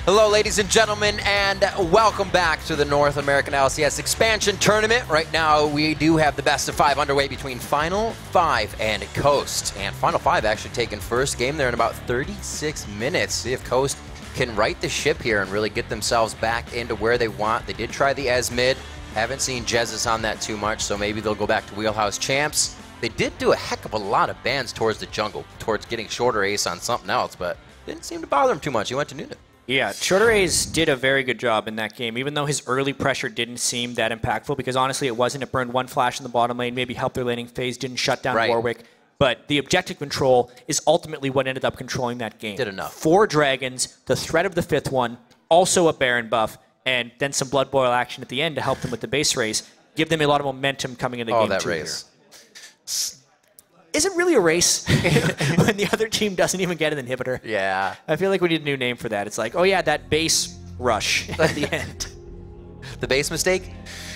Hello, ladies and gentlemen, and welcome back to the North American LCS Expansion Tournament. Right now, we do have the best of 5 underway between Final 5 and Coast. And Final 5 actually taking first game there in about 36 minutes. See if Coast can right the ship here and really get themselves back into where they want. They did try the Ez mid. Haven't seen Jesus on that too much, so maybe they'll go back to Wheelhouse Champs. They did do a heck of a lot of bans towards the jungle, towards getting Shorter Ace on something else, but didn't seem to bother him too much. He went to Nuna. Yeah, Shorter Ace did a very good job in that game, even though his early pressure didn't seem that impactful, because honestly it wasn't. It burned one flash in the bottom lane, maybe helped their laning phase, didn't shut down Warwick. But the objective control is ultimately what ended up controlling that game. Did enough. 4 dragons, the threat of the 5th one, also a Baron buff, and then some Blood Boil action at the end to help them with the base race, give them a lot of momentum coming into game 2 that race. Here. Is it really a race when the other team doesn't even get an inhibitor? Yeah. I feel like we need a new name for that. It's like, oh yeah, that base rush at the end. The base mistake?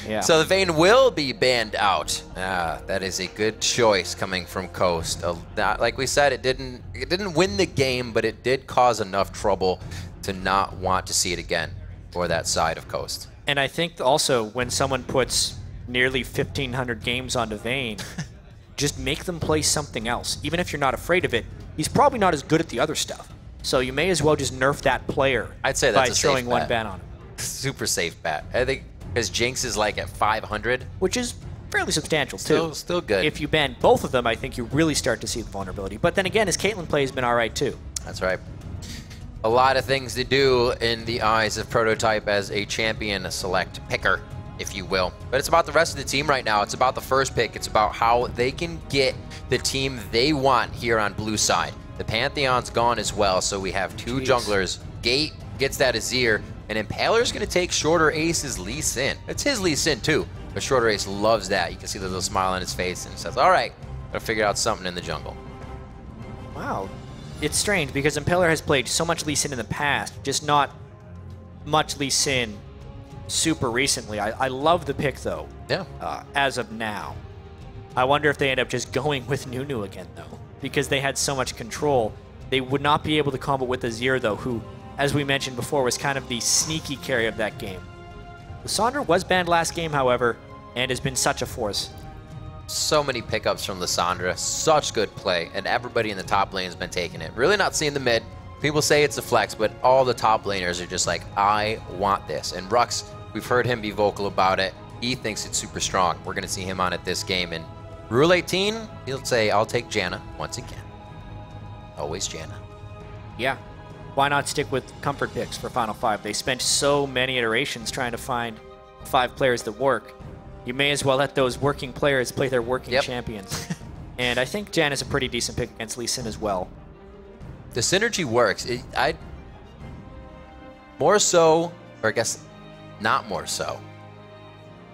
Yeah. So the Vayne will be banned out. That is a good choice coming from Coast. Like we said, it didn't win the game, but it did cause enough trouble to not want to see it again for that side of Coast. And I think also when someone puts nearly 1,500 games onto Vayne, just make them play something else. Even if you're not afraid of it, he's probably not as good at the other stuff. So you may as well just nerf that player. I'd say that's by throwing one ban on him. Super safe bet. I think because Jinx is like at 500. Which is fairly substantial too. Still good. If you ban both of them, I think you really start to see the vulnerability. But then again, his Caitlyn play has been all right too. That's right. A lot of things to do in the eyes of Prototype as a champion, a select picker, if you will. But it's about the rest of the team right now. It's about the first pick. It's about how they can get the team they want here on blue side. The Pantheon's gone as well, so we have 2 junglers. Gate gets that Azir, and Impaler's going to take Shorter Ace's Lee Sin. It's his Lee Sin too, but Shorter Ace loves that. You can see the little smile on his face, and he says, all right, gotta figure out something in the jungle. Wow. It's strange, because Impaler has played so much Lee Sin in the past, just not much Lee Sin super recently. I love the pick, though. Yeah. As of now. I wonder if they end up just going with Nunu again, though. Because they had so much control. They would not be able to combo with Azir, though, who, as we mentioned before, was kind of the sneaky carry of that game. Lissandra was banned last game, however, and has been such a force. So many pickups from Lissandra. Such good play, and everybody in the top lane has been taking it. Really not seeing the mid. People say it's a flex, but all the top laners are just like, I want this. And Rux, we've heard him be vocal about it. He thinks it's super strong. We're going to see him on it this game. And Rule 18, he'll say, I'll take Janna once again. Always Janna. Yeah. Why not stick with comfort picks for Final 5? They spent so many iterations trying to find 5 players that work. You may as well let those working players play their working champions. And I think Janna's a pretty decent pick against Lee Sin as well. The synergy works. More so, or I guess not more so,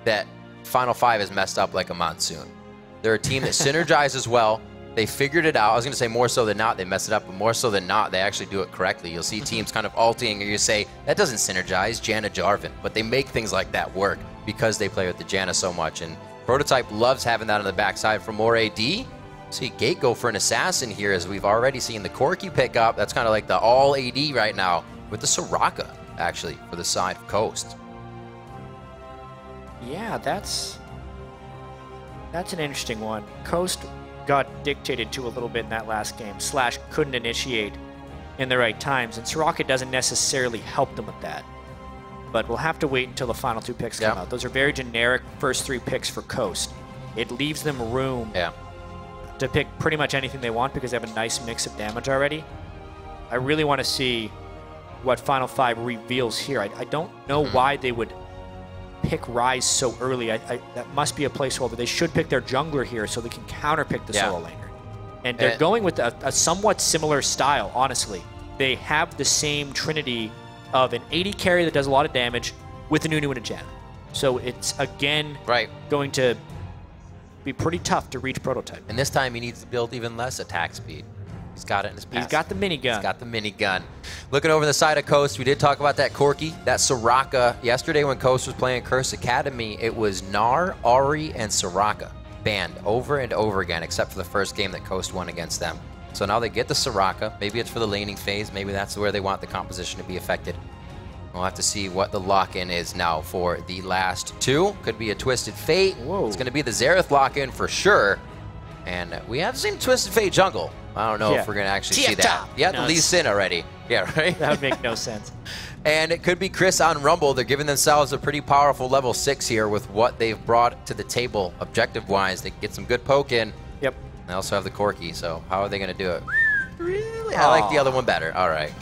that Final 5 is messed up like a monsoon. They're a team that synergizes well. They figured it out. I was going to say more so than not, they mess it up, but more so than not, they actually do it correctly. You'll see teams kind of ulting, or you say, that doesn't synergize, Janna Jarvan. But they make things like that work because they play with the Janna so much. And Prototype loves having that on the backside for more AD. See Gate go for an assassin here, as we've already seen the Corki pick up. That's kind of like the all AD right now with the Soraka, actually, for the side of Coast. Yeah, that's an interesting one. Coast got dictated to a little bit in that last game. Slash couldn't initiate in the right times, and Soraka doesn't necessarily help them with that. But we'll have to wait until the final 2 picks come out. Those are very generic first 3 picks for Coast. It leaves them room to pick pretty much anything they want because they have a nice mix of damage already. I really want to see what Final 5 reveals here. I don't know why they would pick Ryze so early. That must be a placeholder. They should pick their jungler here so they can counterpick the solo laner. And they're going with a somewhat similar style, honestly. They have the same trinity of an 80 carry that does a lot of damage with a Nunu and a Janna. So it's, again, going to be pretty tough to reach Prototype. And this time he needs to build even less attack speed. He's got it in his passive. He's got the minigun. He's got the minigun. Looking over the side of Coast, we did talk about that Corki, that Soraka. Yesterday when Coast was playing Curse Academy, it was Gnar, Ahri, and Soraka banned over and over again, except for the first game that Coast won against them. So now they get the Soraka. Maybe it's for the laning phase. Maybe that's where they want the composition to be affected. We'll have to see what the lock-in is now for the last two. Could be a Twisted Fate. Whoa. It's going to be the Xerath lock-in for sure. And we have seen Twisted Fate jungle. I don't know if we're going to actually see that. Yeah, the Lee Sin already. Yeah, right? That would make no sense. And it could be Chris on Rumble. They're giving themselves a pretty powerful level 6 here with what they've brought to the table objective-wise. They get some good poke in. Yep. They also have the Corki, so how are they going to do it? Really? I like the other one better. All right.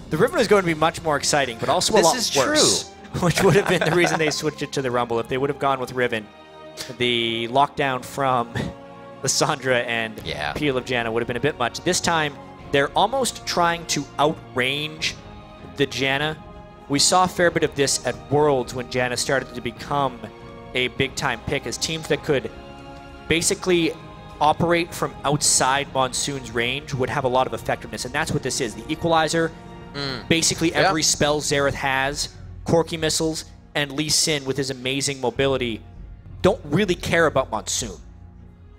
The Riven is going to be much more exciting, but also a lot worse. This is true. Which would have been the reason they switched it to the Rumble. If they would have gone with Riven, the lockdown from Lissandra and Peel of Janna would have been a bit much. This time, they're almost trying to outrange the Janna. We saw a fair bit of this at Worlds when Janna started to become a big-time pick as teams that could basically operate from outside Monsoon's range would have a lot of effectiveness, and that's what this is. The Equalizer, basically every spell Xerath has, Corki missiles, and Lee Sin with his amazing mobility don't really care about Monsoon.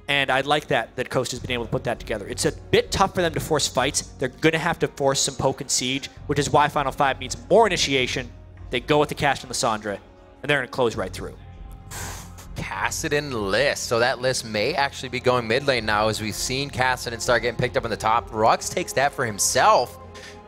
And I like that Coast has been able to put that together. It's a bit tough for them to force fights. They're going to have to force some poke and siege, which is why Final 5 needs more initiation. They go with the Cast and Lissandra, and they're going to close right through. Kassadin list. So that list may actually be going mid lane now as we've seen Kassadin start getting picked up in the top. Rux takes that for himself.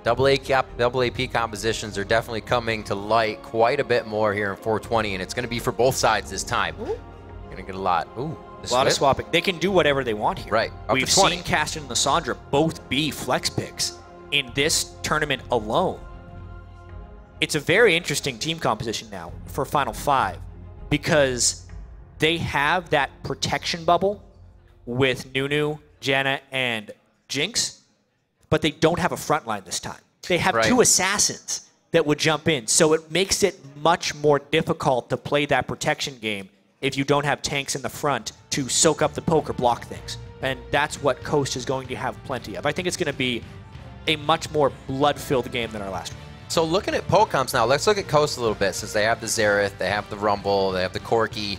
Double AP compositions are definitely coming to light quite a bit more here in 420, and it's going to be for both sides this time. You're going to get a lot. Ooh, a lot of swapping. They can do whatever they want here. Right. We've seen Kassadin and Lissandra both be flex picks in this tournament alone. It's a very interesting team composition now for Final 5 because they have that protection bubble with Nunu, Janna, and Jinx, but they don't have a front line this time. They have two assassins that would jump in, so it makes it much more difficult to play that protection game if you don't have tanks in the front to soak up the poke or block things. And that's what Coast is going to have plenty of. I think it's going to be a much more blood-filled game than our last one. So looking at poke comps now, let's look at Coast a little bit since they have the Xerath, they have the Rumble, they have the Corki.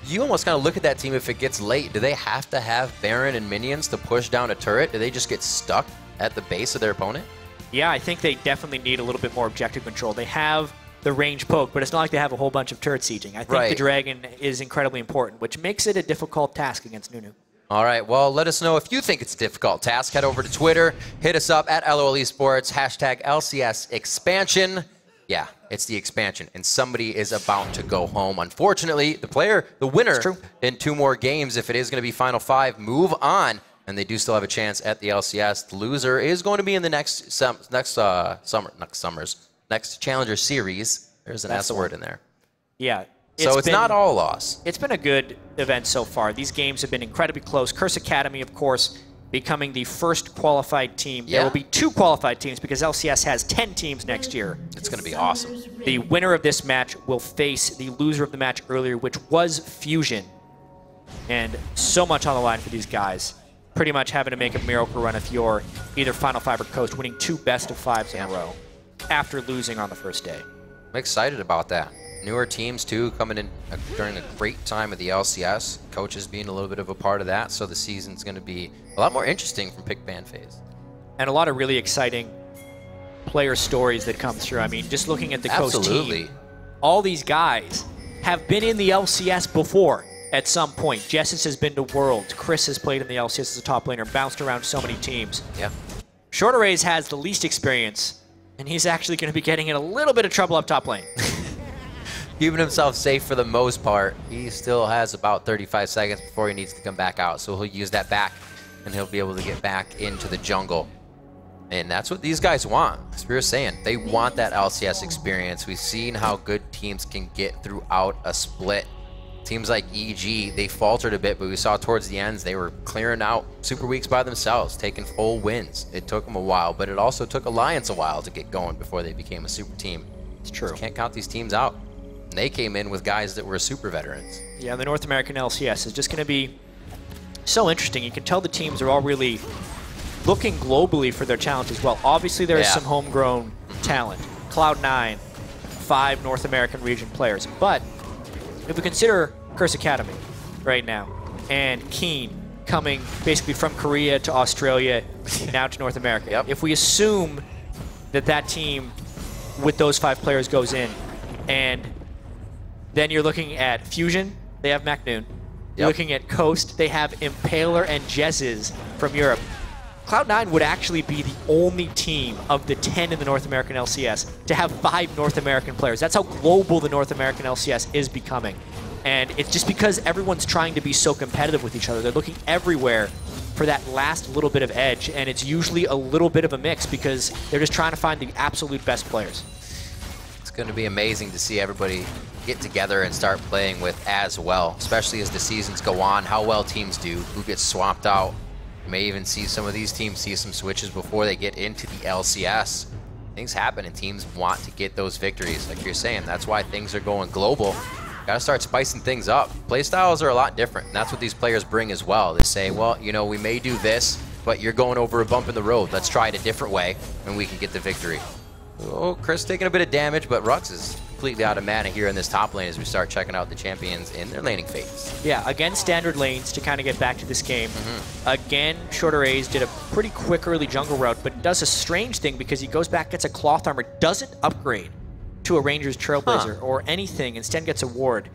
You almost kind of look at that team if it gets late. Do they have to have Baron and minions to push down a turret? Do they just get stuck at the base of their opponent? Yeah, I think they definitely need a little bit more objective control. They have the range poke, but it's not like they have a whole bunch of turret sieging. I think the Dragon is incredibly important, which makes it a difficult task against Nunu. All right, well, let us know if you think it's a difficult task. Head over to Twitter, hit us up at LOL Esports, hashtag LCS Expansion. Yeah, it's the expansion, and somebody is about to go home. Unfortunately, the winner in 2 more games, if it is going to be Final 5, move on, and they do still have a chance at the LCS. The loser is going to be in the next Challenger Series. There's an S word in there. Yeah. So it's not all loss. It's been a good event so far. These games have been incredibly close. Curse Academy, of course, becoming the first qualified team. There will be 2 qualified teams because LCS has 10 teams next year. It's going to be awesome. The winner of this match will face the loser of the match earlier, which was Fusion. And so much on the line for these guys. Pretty much having to make a miracle run if you're either Final 5 or Coast, winning 2 best-of-5s in a row after losing on the first day. I'm excited about that. Newer teams, too, coming in during a great time of the LCS. Coaches being a little bit of a part of that, so the season's going to be a lot more interesting from pick ban phase. And a lot of really exciting player stories that come through. I mean, just looking at the Coast team, all these guys have been in the LCS before at some point. Jessis has been to Worlds. Chris has played in the LCS as a top laner, bounced around so many teams. Yeah. Short Arrays has the least experience, and he's actually going to be getting in a little bit of trouble up top lane. Keeping himself safe for the most part. He still has about 35 seconds before he needs to come back out, so he'll use that back, and he'll be able to get back into the jungle. And that's what these guys want. As we were saying, they want that LCS experience. We've seen how good teams can get throughout a split. Teams like EG, they faltered a bit, but we saw towards the ends, they were clearing out super weeks by themselves, taking full wins. It took them a while, but it also took Alliance a while to get going before they became a super team. It's true. So can't count these teams out. And they came in with guys that were super veterans. Yeah, the North American LCS is just going to be so interesting. You can tell the teams are all really looking globally for their talent as well. Obviously, there is some homegrown talent. Cloud9, 5 North American region players. But if we consider Curse Academy right now, and Keen coming basically from Korea to Australia, now to North America. If we assume that that team with those 5 players goes in. And then you're looking at Fusion, they have MacNoon. You're looking at Coast, they have Impaler and Jezzes from Europe. Cloud9 would actually be the only team of the 10 in the North American LCS to have 5 North American players. That's how global the North American LCS is becoming. And it's just because everyone's trying to be so competitive with each other. They're looking everywhere for that last little bit of edge, and it's usually a little bit of a mix because they're just trying to find the absolute best players. It's going to be amazing to see everybody get together and start playing with as well, especially as the seasons go on, how well teams do, who gets swapped out. You may even see some of these teams see some switches before they get into the LCS. Things happen and teams want to get those victories, like you're saying. That's why things are going global. Got to start spicing things up. Play styles are a lot different, and that's what these players bring as well. They say, well, you know, we may do this, but you're going over a bump in the road. Let's try it a different way, and we can get the victory. Oh, Chris taking a bit of damage, but Rux is completely out of mana here in this top lane as we start checking out the champions in their laning phase. Yeah, again, standard lanes to kind of get back to this game. Again, Shorter A's did a pretty quick early jungle route, but does a strange thing because he goes back, gets a cloth armor, doesn't upgrade to a Ranger's Trailblazer or anything, instead gets a ward.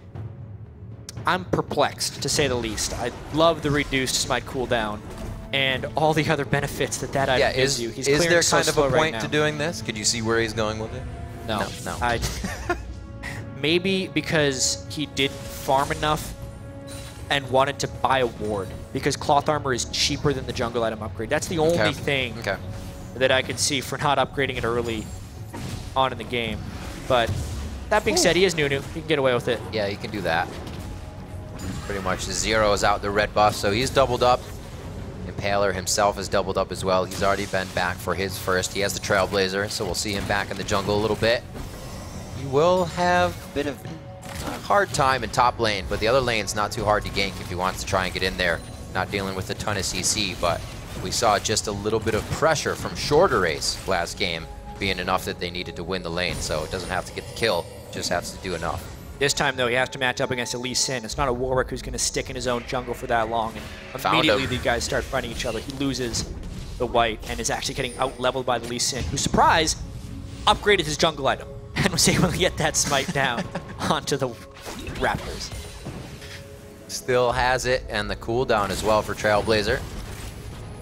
I'm perplexed, to say the least. I love the reduced smite cooldown and all the other benefits that item gives you. He's is there so kind of a point right to doing this? Could you see where he's going with it? No. Maybe because he didn't farm enough and wanted to buy a ward, because cloth armor is cheaper than the jungle item upgrade. That's the only thing that I could see for not upgrading it early on in the game. But that being said, he is Nunu. He can get away with it. Yeah, he can do that. Pretty much the Zero is out the red buff, so he's doubled up. Impaler himself is doubled up as well. He's already been back for his first. He has the Trailblazer, so we'll see him back in the jungle a little bit. He will have a bit of a hard time in top lane, but the other lane's not too hard to gank if he wants to try and get in there. Not dealing with a ton of CC, but we saw just a little bit of pressure from Shorter Race last game being enough that they needed to win the lane, so it doesn't have to get the kill, just has to do enough. This time, though, he has to match up against a Lee Sin. It's not a Warwick who's going to stick in his own jungle for that long. And immediately the guys start fighting each other. He loses the white and is actually getting out-leveled by the Lee Sin, who, surprise, upgraded his jungle item and was able to get that smite down onto the Raptors. Still has it, and the cooldown as well for Trailblazer.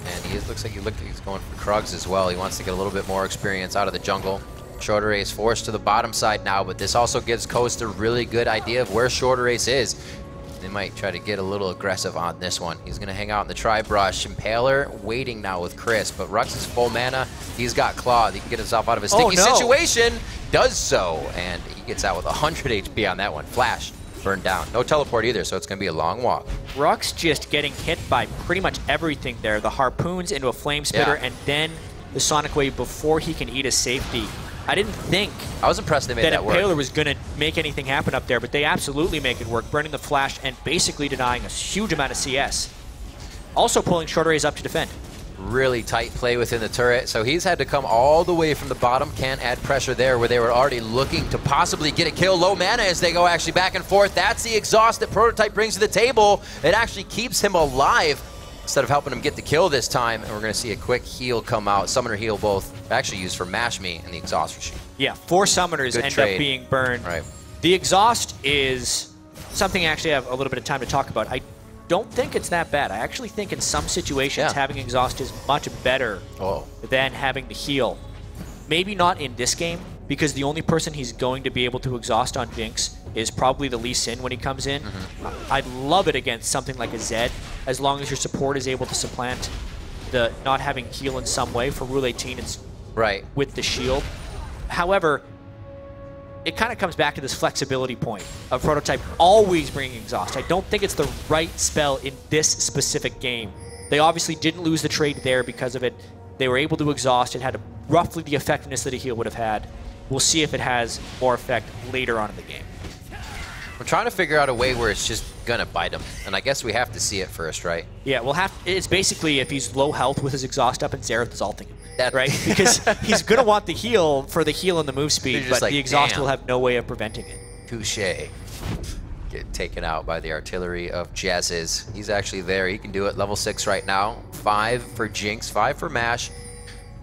And he looks like he's going for Krugs as well. He wants to get a little bit more experience out of the jungle. Shorter Ace forced to the bottom side now, but this also gives Coast a really good idea of where Shorter Ace is. They might try to get a little aggressive on this one. He's going to hang out in the Tri-Brush. Impaler waiting now with Chris, but Rux is full mana. He's got Claw. He can get himself out of a sticky situation. Does so, and he gets out with 100 HP on that one. Flash burned down. No teleport either, so it's going to be a long walk. Rux just getting hit by pretty much everything there. The harpoons into a flame spitter, and then the Sonic Wave before he can eat a safety. I didn't think I was impressed they made that work. Impaler was going to make anything happen up there, but they absolutely make it work, burning the flash and basically denying a huge amount of CS. Also pulling Shorter A's up to defend. Really tight play within the turret, so he's had to come all the way from the bottom. Can't add pressure there where they were already looking to possibly get a kill. Low mana as they go actually back and forth. That's the exhaust that Prototype brings to the table. It actually keeps him alive instead of helping him get the kill this time, and we're going to see a quick heal come out. Summoner heal both actually used for Mash Me and the exhaust machine. Yeah, 4 summoners end up being burned. Right. The exhaust is something I actually have a little bit of time to talk about. I don't think it's that bad. I actually think in some situations having exhaust is much better than having the heal. Maybe not in this game, because the only person he's going to be able to exhaust on Jinx is probably the Lee Sin when he comes in. I'd love it against something like a Zed, as long as your support is able to supplant the not having heal in some way. For Rule 18, it's with the shield. However, it kind of comes back to this flexibility point of Prototype always bringing exhaust. I don't think it's the right spell in this specific game. They obviously didn't lose the trade there because of it. They were able to exhaust. It had roughly the effectiveness that a heal would have had. We'll see if it has more effect later on in the game. We're trying to figure out a way where it's just gonna bite him, and I guess we have to see it first, right? Yeah, we'll have. It's basically if he's low health with his exhaust up and Xerath is ulting him, right? Because he's gonna want the heal for the heal and the move speed, but the exhaust will have no way of preventing it. Touche. Get taken out by the artillery of Jezzes. He's actually there. He can do it. Level 6 right now. 5 for Jinx, 5 for Mash.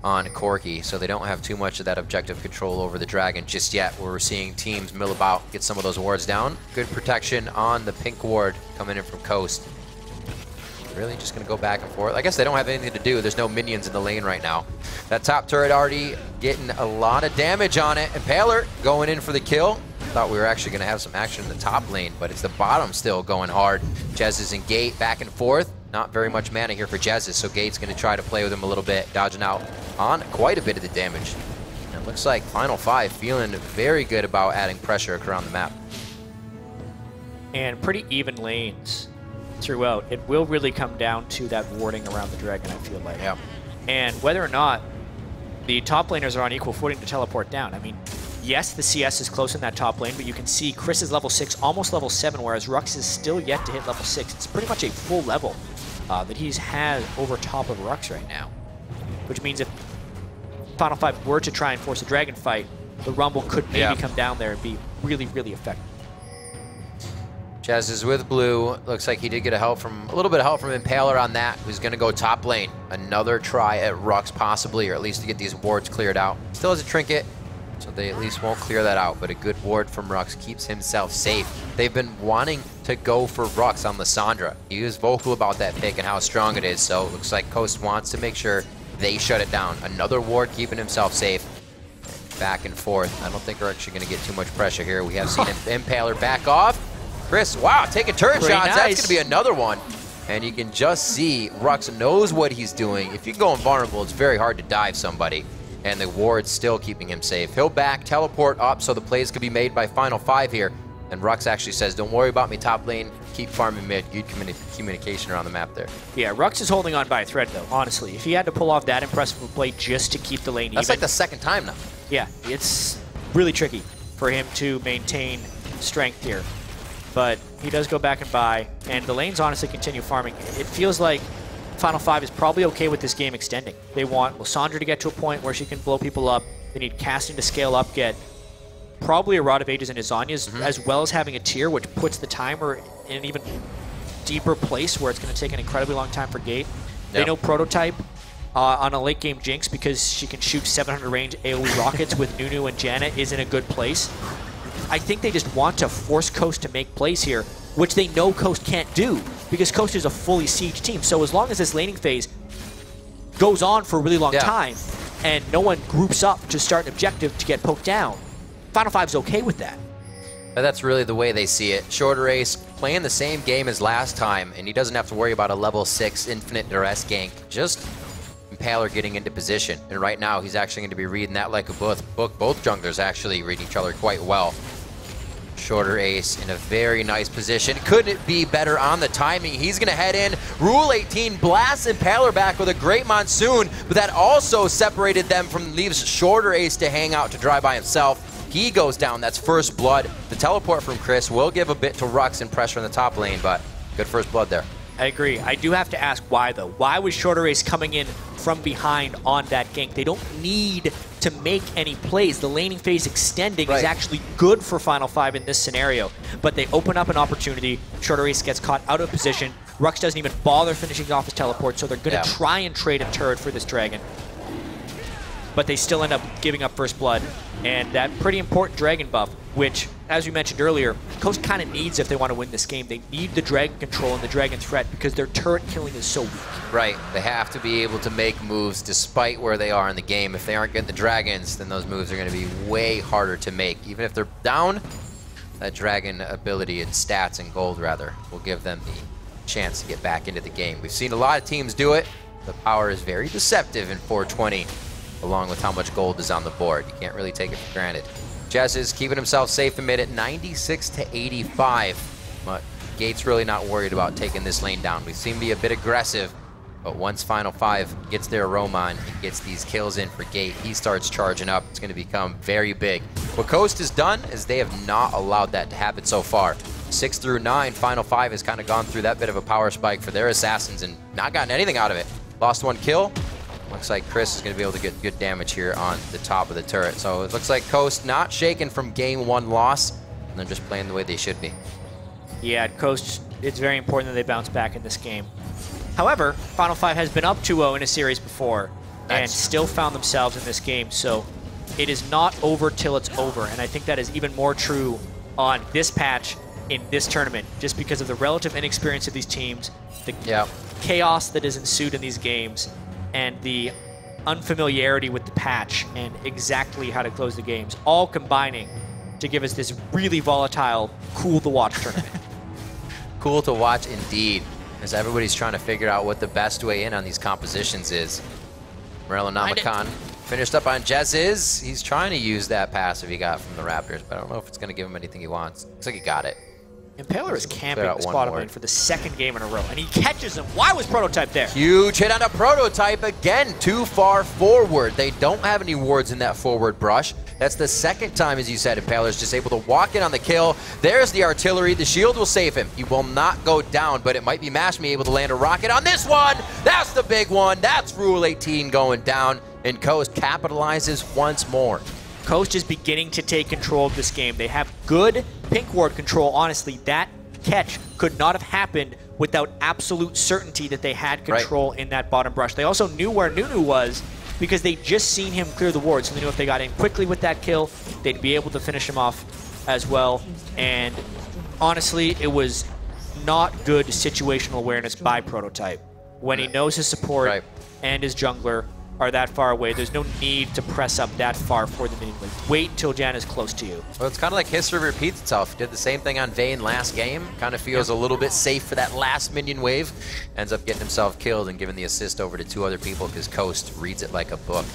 on Corki, so they don't have too much of that objective control over the Dragon just yet, where we're seeing teams mill about, get some of those wards down. Good protection on the pink ward coming in from Coast. Really just going to go back and forth. I guess they don't have anything to do. There's no minions in the lane right now. That top turret already getting a lot of damage on it. Impaler going in for the kill. Thought we were actually going to have some action in the top lane, but it's the bottom still going hard. Jez and Gate back and forth. Not very much mana here for Jez, so Gate's going to try to play with him a little bit, dodging out on quite a bit of the damage. And it looks like Final 5 feeling very good about adding pressure around the map. And pretty even lanes throughout. It will really come down to that warding around the Dragon, I feel like. Yeah. And whether or not the top laners are on equal footing to teleport down. I mean, yes, the CS is close in that top lane, but you can see Chris is level 6, almost level 7, whereas Rux is still yet to hit level 6. It's pretty much a full level that he's had over top of Rux right now. Which means if Final 5 were to try and force a Dragon fight, the Rumble could maybe come down there and be really, really effective. Jez is with blue. Looks like he did get a little bit of help from Impaler on that, who's going to go top lane. Another try at Rux possibly, or at least to get these wards cleared out. Still has a trinket, so they at least won't clear that out, but a good ward from Rux keeps himself safe. They've been wanting to go for Rux on Lissandra. He was vocal about that pick and how strong it is, so it looks like Coast wants to make sure they shut it down. Another ward keeping himself safe. Back and forth. I don't think we're actually going to get too much pressure here. We have seen Impaler back off. Chris, wow, taking turret shots. Nice. That's going to be another one. And you can just see Rux knows what he's doing. If you go invulnerable, it's very hard to dive somebody. And the ward's still keeping him safe. He'll back, teleport up so the plays could be made by Final 5 here. And Rux actually says, don't worry about me top lane. Keep farming mid. Good communication around the map there. Yeah, Rux is holding on by a thread, though, honestly. If he had to pull off that impressive play just to keep the lane even. That's like the second time now. Yeah, it's really tricky for him to maintain strength here. But he does go back and buy, and the lanes honestly continue farming. It feels like Final 5 is probably okay with this game extending. They want Lissandra to get to a point where she can blow people up. They need casting to scale up, get probably a Rod of Ages and a Zhonya's, as well as having a tier, which puts the timer in an even deeper place where it's going to take an incredibly long time for Gate. They know Prototype on a late game Jinx, because she can shoot 700 range AoE rockets with Nunu and Janet, is in a good place. I think they just want to force Coast to make plays here, which they know Coast can't do, because Coast is a fully siege team. So as long as this laning phase goes on for a really long time, and no one groups up to start an objective to get poked down, Final 5's okay with that. But that's really the way they see it. Shorter Ace playing the same game as last time, and he doesn't have to worry about a level 6 infinite duress gank. Just Impaler getting into position. And right now, he's actually going to be reading that like a book. Both junglers actually read each other quite well. Shorter Ace in a very nice position. Couldn't it be better on the timing? He's going to head in. Rule 18 blasts Impaler back with a great Monsoon, but that also separated them from leaves Shorter Ace to hang out to dry by himself. He goes down. That's first blood. The teleport from Chris will give a bit to Rux and pressure in the top lane, but good first blood there. I agree. I do have to ask why, though. Why was Shorter Ace coming in from behind on that gank? They don't need to make any plays. The laning phase extending is actually good for Final 5 in this scenario, but they open up an opportunity. Shorter Ace gets caught out of position. Rux doesn't even bother finishing off his teleport, so they're going to try and trade a turret for this Dragon. But they still end up giving up first blood. And that pretty important Dragon buff, which, as we mentioned earlier, Coast kind of needs if they want to win this game. They need the Dragon control and the Dragon threat because their turret killing is so weak. Right. They have to be able to make moves despite where they are in the game. If they aren't getting the Dragons, then those moves are going to be way harder to make. Even if they're down, that Dragon ability and stats and gold, rather, will give them the chance to get back into the game. We've seen a lot of teams do it. The power is very deceptive in 420. Along with how much gold is on the board. You can't really take it for granted. Jez is keeping himself safe in mid at 96 to 85. But Gate's really not worried about taking this lane down. We seem to be a bit aggressive, but once Final 5 gets their aroma and gets these kills in for Gate, he starts charging up. It's going to become very big. What Coast has done is they have not allowed that to happen so far. 6 through 9, Final 5 has kind of gone through that bit of a power spike for their assassins and not gotten anything out of it. Lost one kill. Looks like Chris is going to be able to get good damage here on the top of the turret. So it looks like Coast not shaken from game 1 loss, and they're just playing the way they should be. Yeah, Coast, it's very important that they bounce back in this game. However, Final 5 has been up 2-0 in a series before. and still found themselves in this game. So it is not over till it's over, and I think that is even more true on this patch in this tournament, just because of the relative inexperience of these teams, the chaos that is ensued in these games, and the unfamiliarity with the patch and exactly how to close the games, all combining to give us this really volatile, cool to watch tournament. Cool to watch indeed, as everybody's trying to figure out what the best way in on these compositions is. Morello Namakan finished up on Jez. He's trying to use that passive he got from the Raptors, but I don't know if it's going to give him anything he wants. Looks like he got it. Impaler is camping this bottom lane for the second game in a row, and he catches him. Why was Prototype there? Huge hit on a Prototype again, too far forward. They don't have any wards in that forward brush. That's the second time, as you said, Impaler's just able to walk in on the kill. There's the artillery. The shield will save him. He will not go down, but it might be Mashme able to land a rocket on this one. That's the big one. That's Rule 18 going down, and Coast capitalizes once more. Coast is beginning to take control of this game. They have good pink ward control. Honestly, that catch could not have happened without absolute certainty that they had control in that bottom brush. They also knew where Nunu was because they just seen him clear the ward, so they knew if they got in quickly with that kill, they'd be able to finish him off as well. And honestly, it was not good situational awareness by Prototype. When he knows his support and his jungler are that far away, there's no need to press up that far for the minion wave. Wait until Jan is close to you. Well, it's kind of like history repeats itself. Did the same thing on Vayne last game. Kind of feels a little bit safe for that last minion wave. Ends up getting himself killed and giving the assist over to 2 other people because Coast reads it like a book.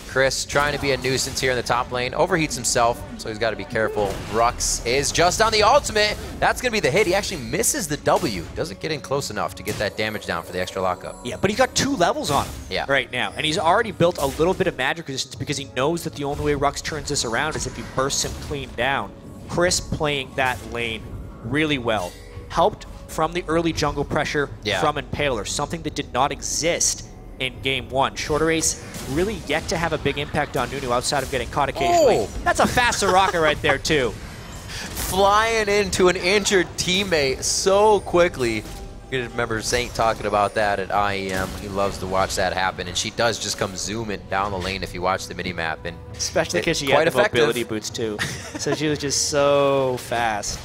Chris trying to be a nuisance here in the top lane. Overheats himself, so he's got to be careful. Rux is just on the ultimate. That's going to be the hit. He actually misses the W. Doesn't get in close enough to get that damage down for the extra lockup. Yeah, but he's got 2 levels on him right now. And he's already built a little bit of magic resistance because he knows that the only way Rux turns this around is if he bursts him clean down. Chris playing that lane really well. Helped from the early jungle pressure from Impaler, something that did not exist in game 1. Shorter Ace really yet to have a big impact on Nunu outside of getting caught occasionally. Oh. That's a fast Soraka right there too. Flying into an injured teammate so quickly. You remember Saint talking about that at IEM. He loves to watch that happen, and she does just come zooming down the lane if you watch the mini-map. And especially because she had the mobility boots too. So she was just so fast.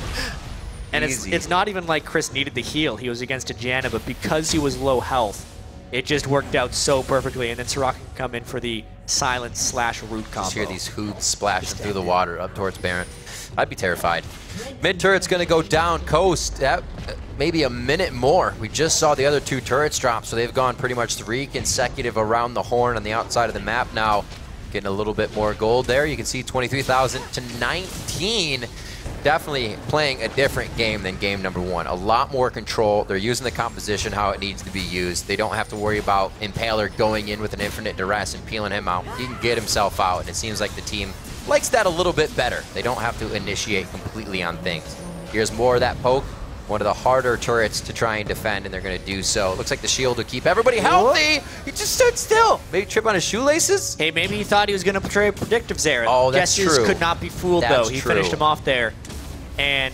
And it's not even like Chris needed the heal. He was against a Janna, but because he was low health, it just worked out so perfectly, and then Soraka can come in for the silence / root combo. Just hear these hoods splashing through the water up towards Baron. I'd be terrified. Mid turret's going to go down. Coast, maybe a minute more. We just saw the other 2 turrets drop, so they've gone pretty much 3 consecutive around the horn on the outside of the map now. Getting a little bit more gold there. You can see 23,000 to 19. Definitely playing a different game than game number 1. A lot more control. They're using the composition how it needs to be used. They don't have to worry about Impaler going in with an infinite duress and peeling him out. He can get himself out, and it seems like the team likes that a little bit better. They don't have to initiate completely on things. Here's more of that poke. One of the harder turrets to try and defend, and they're going to do so. Looks like the shield will keep everybody healthy. He just stood still. Maybe trip on his shoelaces? Hey, maybe he thought he was going to portray predictives there. Oh, that's Guesses true. Could not be fooled, though. He finished him off there. And,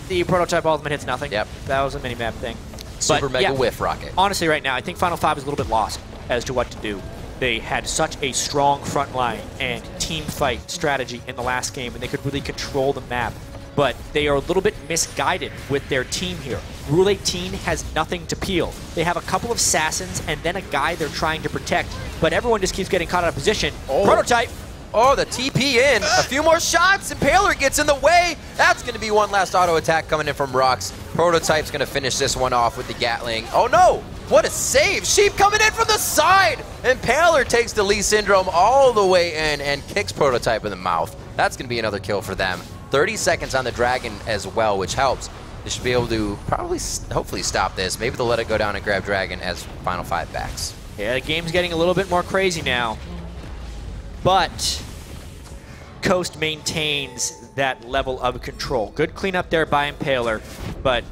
the Prototype ultimate hits nothing. Yep. That was a mini-map thing. Super mega whiff rocket. Honestly, right now, I think Final 5 is a little bit lost as to what to do. They had such a strong front line and team fight strategy in the last game, and they could really control the map. But they are a little bit misguided with their team here. Rule 18 has nothing to peel. They have a couple of assassins and then a guy they're trying to protect, but everyone just keeps getting caught out of position. Prototype. Oh, the TP in. A few more shots. Impaler gets in the way. That's going to be one last auto attack coming in from Rux. Prototype's going to finish this one off with the Gatling. Oh, no. What a save. Sheep coming in from the side. Impaler takes the Lee Syndrome all the way in and kicks Prototype in the mouth. That's going to be another kill for them. 30 seconds on the Dragon as well, which helps. They should be able to hopefully stop this. Maybe they'll let it go down and grab Dragon as Final 5 backs. Yeah, the game's getting a little bit more crazy now. But Coast maintains that level of control. Good cleanup there by Impaler, but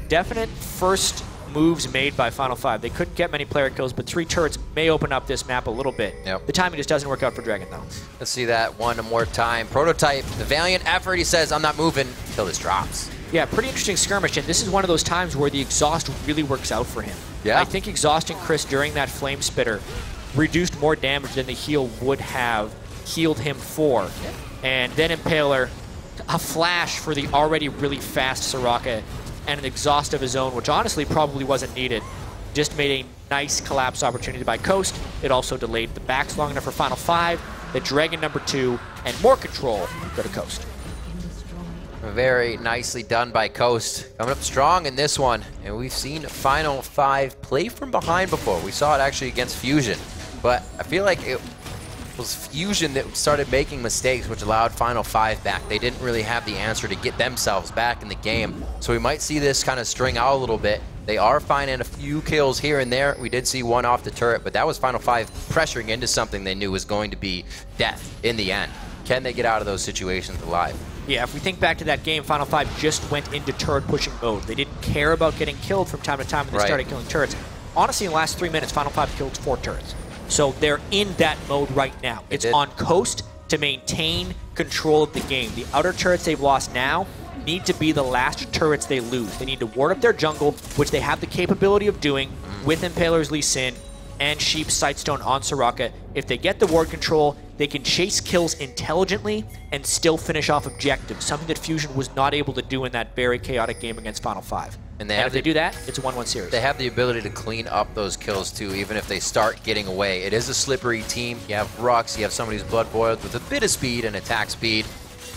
definite first moves made by Final 5. They couldn't get many player kills, but 3 turrets may open up this map a little bit. Yep. The timing just doesn't work out for Dragon, though. Let's see that one more time. Prototype, the valiant effort. He says, I'm not moving until this drops. Yeah, pretty interesting skirmish, and this is one of those times where the exhaust really works out for him. Yeah. I think exhausting Chris during that flame spitter reduced more damage than the heal would have healed him for. And then Impaler, a flash for the already really fast Soraka, and an exhaust of his own, which honestly probably wasn't needed. Just made a nice collapse opportunity by Coast. It also delayed the backs long enough for Final 5. The Dragon number 2, and more control go to Coast. Very nicely done by Coast. Coming up strong in this one. And we've seen Final 5 play from behind before. We saw it actually against Fusion. But I feel like it was Fusion that started making mistakes, which allowed Final 5 back. They didn't really have the answer to get themselves back in the game. So we might see this kind of string out a little bit. They are finding a few kills here and there. We did see one off the turret, but that was Final 5 pressuring into something they knew was going to be death in the end. Can they get out of those situations alive? Yeah, if we think back to that game, Final 5 just went into turret pushing mode. They didn't care about getting killed from time to time when they started killing turrets. Honestly, in the last 3 minutes, Final 5 killed 4 turrets. So they're in that mode right now. It's on Coast to maintain control of the game. The outer turrets they've lost now need to be the last turrets they lose. They need to ward up their jungle, which they have the capability of doing with Impaler's Lee Sin and Sheep's Sightstone on Soraka. If they get the ward control, they can chase kills intelligently and still finish off objectives, something that Fusion was not able to do in that very chaotic game against Final 5. And if they do that, it's a 1-1 series. They have the ability to clean up those kills too, even if they start getting away. It is a slippery team. You have Rux, you have somebody who's blood boiled with a bit of speed and attack speed,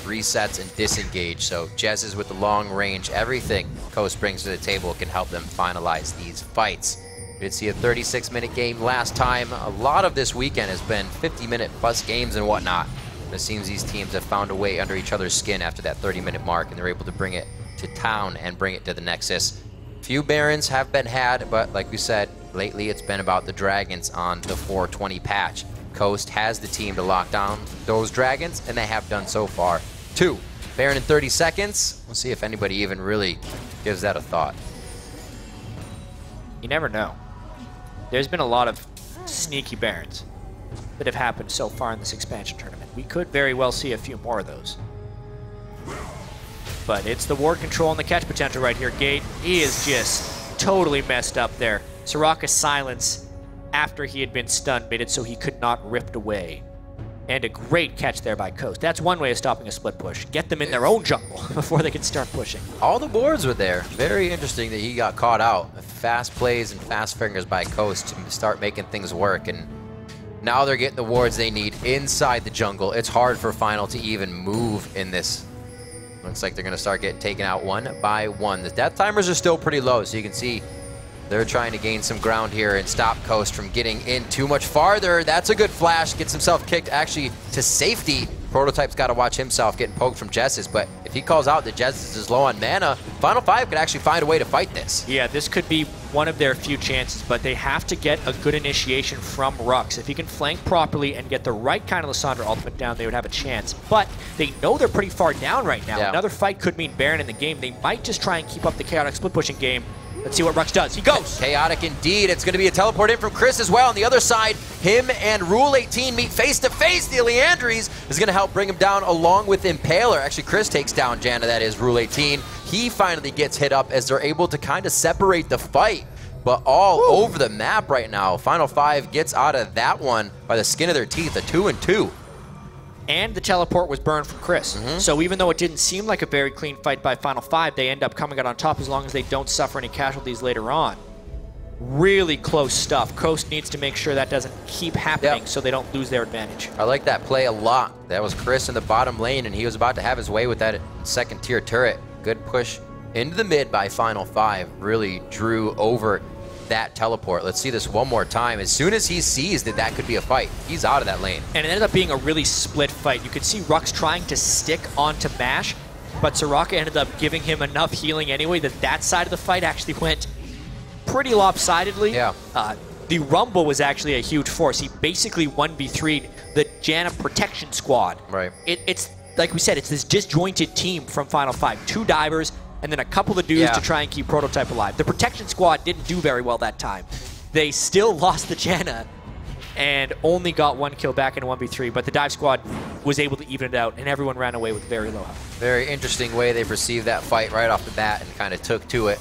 resets and disengage. So Jez with the long range, everything Coast brings to the table can help them finalize these fights. We did see a 36-minute game last time. A lot of this weekend has been 50-minute plus games and whatnot. It seems these teams have found a way under each other's skin after that 30-minute mark, and they're able to bring it to town and bring it to the Nexus. Few Barons have been had, but like we said, lately it's been about the Dragons on the 420 patch. Coast has the team to lock down those Dragons, and they have done so far. 2 Baron in 30 seconds. We'll see if anybody even really gives that a thought. You never know. There's been a lot of sneaky Barons that have happened so far in this expansion tournament. We could very well see a few more of those. But it's the ward control and the catch potential right here. Gate, he is just totally messed up there. Soraka's silence after he had been stunned made it so he could not rift away. And a great catch there by Coast. That's one way of stopping a split push. Get them in their own jungle before they can start pushing. All the boards were there. Very interesting that he got caught out. Fast plays and fast fingers by Coast to start making things work. And now they're getting the wards they need inside the jungle. It's hard for Final to even move in this. Looks like they're going to start getting taken out one by one. The death timers are still pretty low, so you can see they're trying to gain some ground here and stop Coast from getting in too much farther. That's a good flash. Gets himself kicked actually to safety. Prototype's got to watch himself getting poked from Jessis, but if he calls out that Jessis is low on mana, Final 5 could actually find a way to fight this. Yeah, this could be one of their few chances, but they have to get a good initiation from Rux. If he can flank properly and get the right kind of Lissandra ultimate down, they would have a chance. But they know they're pretty far down right now. Yeah. Another fight could mean Baron in the game. They might just try and keep up the chaotic split pushing game. Let's see what Rux does. He goes. Chaotic indeed. It's going to be a teleport in from Chris as well. On the other side, him and Rule 18 meet face to face. The Leandries is going to help bring him down along with Impaler. Actually, Chris takes down Janna, that is Rule 18. He finally gets hit up as they're able to kind of separate the fight. But all over the map right now. Final 5 gets out of that one by the skin of their teeth, a 2-2. And the teleport was burned from Chris. So even though it didn't seem like a very clean fight by Final 5, they end up coming out on top as long as they don't suffer any casualties later on. Really close stuff. Coast needs to make sure that doesn't keep happening so they don't lose their advantage. I like that play a lot. That was Chris in the bottom lane, and he was about to have his way with that second tier turret. Good push into the mid by Final 5. Really drew over that teleport. Let's see this one more time. As soon as he sees that that could be a fight, he's out of that lane. And it ended up being a really split fight. You could see Rux trying to stick onto Mash, but Soraka ended up giving him enough healing anyway that that side of the fight actually went pretty lopsidedly. Yeah. The Rumble was actually a huge force. He basically 1v3'd the Janna protection squad. Right. It's like we said, it's this disjointed team from Final 5. 2 divers, and then a couple of dudes to try and keep Prototype alive. The protection squad didn't do very well that time. They still lost the Janna and only got 1 kill back in a 1v3, but the dive squad was able to even it out, and everyone ran away with very low health. Very interesting way they perceived that fight right off the bat and kind of took to it.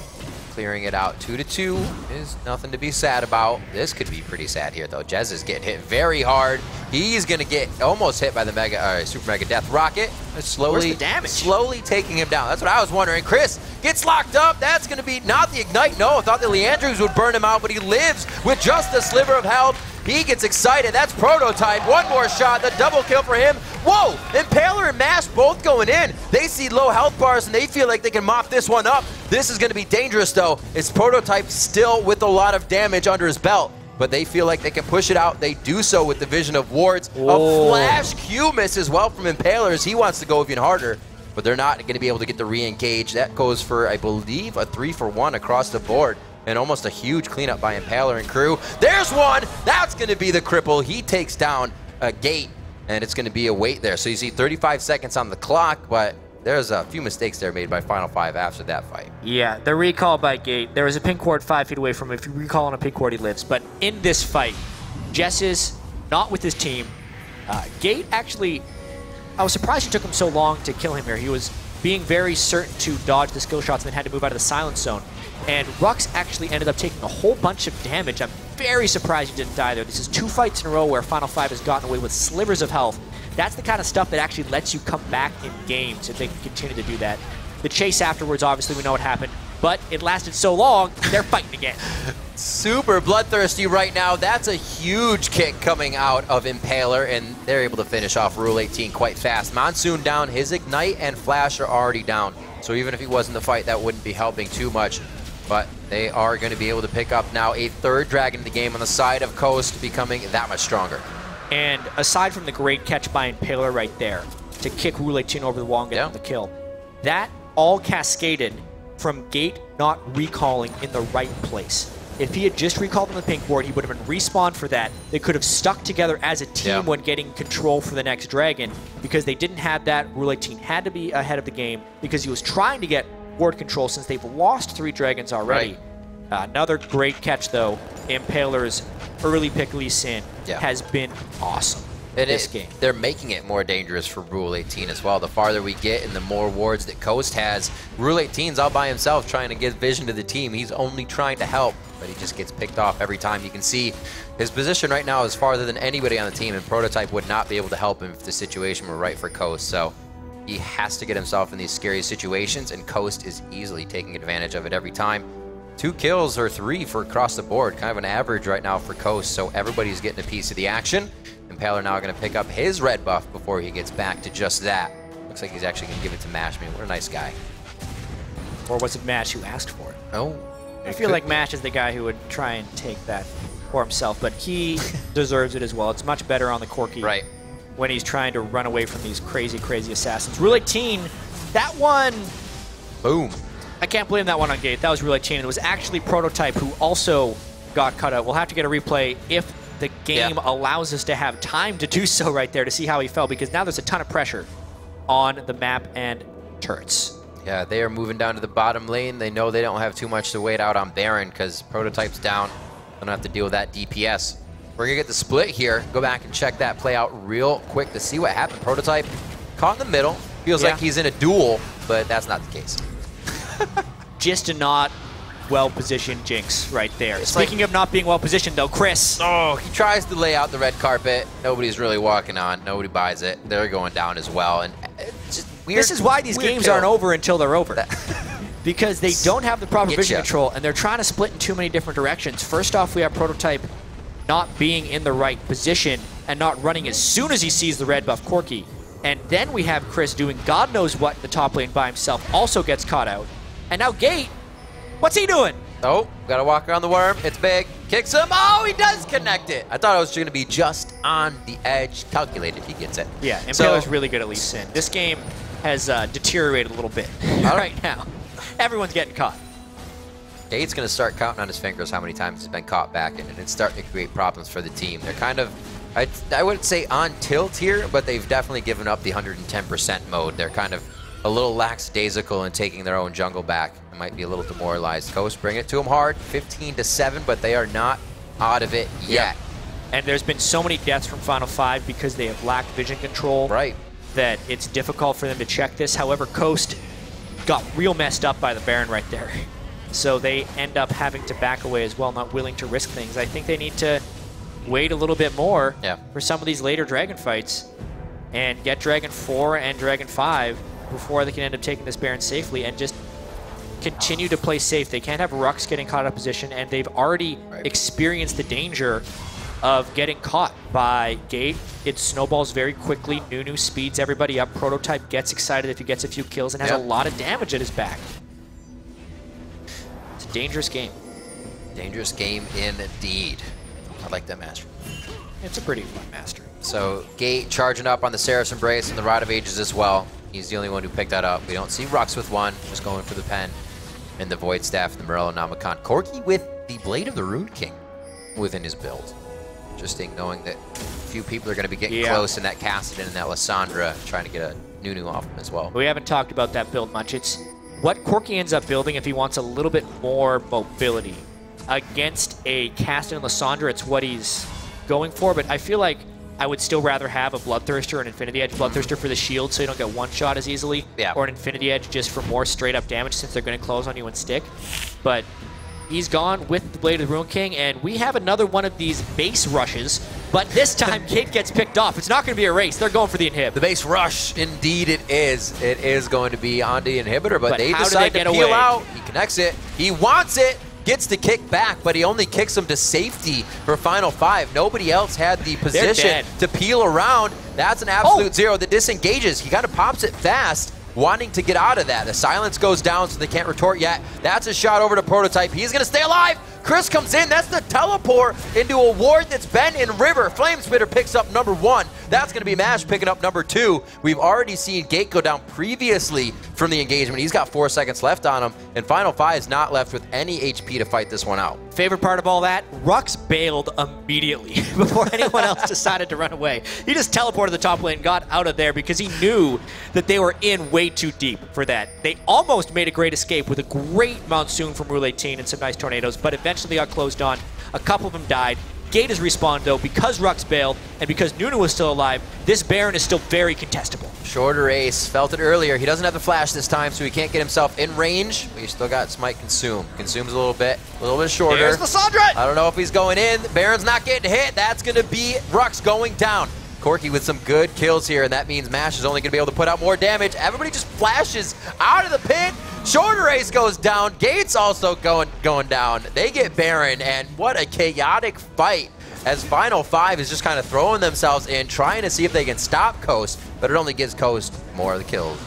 clearing it out. 2-2 is nothing to be sad about. This could be pretty sad here, though. Jez is getting hit very hard. He's going to get almost hit by the Super Mega Death Rocket. Slowly taking him down. That's what I was wondering. Chris gets locked up. That's going to be not the Ignite. No, I thought the Leandrews would burn him out, but he lives with just a sliver of health. He gets excited. That's Prototype. One more shot. The double kill for him. Whoa! Impaler and Mash both going in. They see low health bars, and they feel like they can mop this one up. This is going to be dangerous, though. It's Prototype still with a lot of damage under his belt, but they feel like they can push it out. They do so with the vision of wards. Whoa. A flash Q miss as well from Impalers. He wants to go even harder, but they're not going to be able to get the re-engage. That goes for, I believe, a 3-for-1 across the board. And almost a huge cleanup by Impaler and crew. There's one! That's going to be the cripple. He takes down a Gate, and it's going to be a wait there. So you see 35 seconds on the clock, but there's a few mistakes there made by Final 5 after that fight. Yeah, the recall by Gate. There was a pink ward 5 feet away from him. If you recall on a pink ward, he lives. But in this fight, Jess is not with his team. Gate actually, I was surprised it took him so long to kill him here. He was being very certain to dodge the skill shots and then had to move out of the silence zone. And Rux actually ended up taking a whole bunch of damage. I'm very surprised he didn't die there. This is 2 fights in a row where Final 5 has gotten away with slivers of health. That's the kind of stuff that actually lets you come back in games if they can continue to do that. The chase afterwards, obviously, we know what happened, but it lasted so long, they're fighting again. Super bloodthirsty right now. That's a huge kick coming out of Impaler, and they're able to finish off Rule 18 quite fast. Monsoon down, his Ignite and Flash are already down. So even if he was in the fight, that wouldn't be helping too much. But they are going to be able to pick up now a 3rd Dragon in the game on the side of Coast, becoming that much stronger. And aside from the great catch by Impaler right there, to kick Rule 18 over the wall and get the kill, that all cascaded from Gate not recalling in the right place. If he had just recalled on the pink ward, he would have been respawned for that. They could have stuck together as a team when getting control for the next Dragon. Because they didn't have that, Rule 18 had to be ahead of the game because he was trying to get ward control since they've lost 3 Dragons already. Right. Another great catch, though. Impaler's early pick Lee Sin has been awesome this game. They're making it more dangerous for Rule 18 as well. The farther we get and the more wards that Coast has, Rule 18's all by himself trying to give vision to the team. He's only trying to help, but he just gets picked off every time. You can see his position right now is farther than anybody on the team, and Prototype would not be able to help him if the situation were right for Coast. So he has to get himself in these scary situations, and Coast is easily taking advantage of it every time. 2 kills or 3 for across the board, kind of an average right now for Coast, so everybody's getting a piece of the action. Impaler now going to pick up his red buff before he gets back to just that. Looks like he's actually going to give it to Mash. Man, what a nice guy. Or was it Mash who asked for it? Oh. I feel like Mash is the guy who would try and take that for himself, but he deserves it as well. It's much better on the Corki when he's trying to run away from these crazy, crazy assassins. Rule 18, that one... Boom. I can't blame that one on Gate. That was Rule 18. It was actually Prototype who also got cut out. We'll have to get a replay if the game allows us to have time to do so right there to see how he fell, because now there's a ton of pressure on the map and turrets. Yeah, they are moving down to the bottom lane. They know they don't have too much to wait out on Baron because Prototype's down. They don't have to deal with that DPS. We're going to get the split here. Go back and check that play out real quick to see what happened. Prototype caught in the middle. Feels like he's in a duel, but that's not the case. Just a not well-positioned Jinx right there. Speaking of not being well-positioned, though, Chris. Oh, he tries to lay out the red carpet. Nobody's really walking on. Nobody buys it. They're going down as well. And it's just weird. This is why these games aren't over until they're over. Because they don't have the proper vision control, and they're trying to split in too many different directions. First off, we have Prototype not being in the right position and not running as soon as he sees the red buff Corki. And then we have Chris doing God knows what in the top lane by himself, also gets caught out. And now Gate, what's he doing? Oh, gotta walk around the worm. It's big. Kicks him. Oh, he does connect it. I thought it was going to be just on the edge. Calculated. He gets it. Yeah, Impaler's really good at Lee Sin. This game has deteriorated a little bit right now. Everyone's getting caught. Gate's going to start counting on his fingers how many times he's been caught back in, and it's starting to create problems for the team. They're kind of, I wouldn't say on tilt here, but they've definitely given up the 110% mode. They're kind of a little lackadaisical in taking their own jungle back. It might be a little demoralized. Coast bring it to them hard, 15-7, but they are not out of it yet. And there's been so many deaths from Final 5 because they have lacked vision control that it's difficult for them to check this. However, Coast got real messed up by the Baron right there. So they end up having to back away as well, not willing to risk things. I think they need to wait a little bit more for some of these later Dragon fights and get Dragon 4 and Dragon 5 before they can end up taking this Baron safely and just continue to play safe. They can't have Rux getting caught out of position, and they've already experienced the danger of getting caught by Gate. It snowballs very quickly. Nunu speeds everybody up. Prototype gets excited if he gets a few kills and has a lot of damage at his back. It's a dangerous game. Dangerous game indeed. I like that mastery. It's a pretty fun mastery. So Gate charging up on the Seraph's Embrace and the Rod of Ages as well. He's the only one who picked that up. We don't see Rux with one, just going for the pen and the Void Staff and the Morello Namakan. Corki with the Blade of the Rune King within his build. Interesting knowing that a few people are going to be getting close in that Kassadin and that Lissandra, trying to get a Nunu off him as well. We haven't talked about that build much. It's what Corki ends up building if he wants a little bit more mobility. Against a Kassadin and Lissandra, it's what he's going for, but I feel like I would still rather have a Bloodthirster, an Infinity Edge Bloodthirster for the shield so you don't get one-shot as easily, or an Infinity Edge just for more straight-up damage since they're going to close on you and stick. But he's gone with the Blade of the Rune King, and we have another one of these base rushes, but this time Gate gets picked off. It's not going to be a race. They're going for the inhib. The base rush, indeed it is. It is going to be on the inhibitor, but they decide to peel out. He connects it. He wants it. Gets to kick back, but he only kicks him to safety for Final 5. Nobody else had the position to peel around. That's an absolute zero that disengages. He kind of pops it fast, wanting to get out of that. The silence goes down, so they can't retort yet. That's a shot over to Prototype. He's going to stay alive. Chris comes in. That's the teleport into a ward that's been in River. Flamespitter picks up number 1. That's going to be Mash picking up number 2. We've already seen Gate go down previously from the engagement. He's got 4 seconds left on him, and Final 5 is not left with any HP to fight this one out. Favorite part of all that, Rux bailed immediately before anyone else decided to run away. He just teleported the top lane, got out of there because he knew that they were in way too deep for that. They almost made a great escape with a great Monsoon from Rule 18 and some nice tornadoes, but eventually got closed on. A couple of them died. Gate has respawned though because Rux bailed and because Nunu was still alive. This Baron is still very contestable. Shorter Ace, felt it earlier. He doesn't have the flash this time, so he can't get himself in range. But he's still got Smite Consume. Consumes a little bit shorter. There's Lissandra! I don't know if he's going in. Baron's not getting hit. That's going to be Rux going down. Corki with some good kills here, and that means Mash is only going to be able to put out more damage. Everybody just flashes out of the pit. Shorter Ace goes down. Gates also going down. They get Baron, and what a chaotic fight as Final 5 is just kind of throwing themselves in, trying to see if they can stop Coast, but it only gives Coast more of the kills.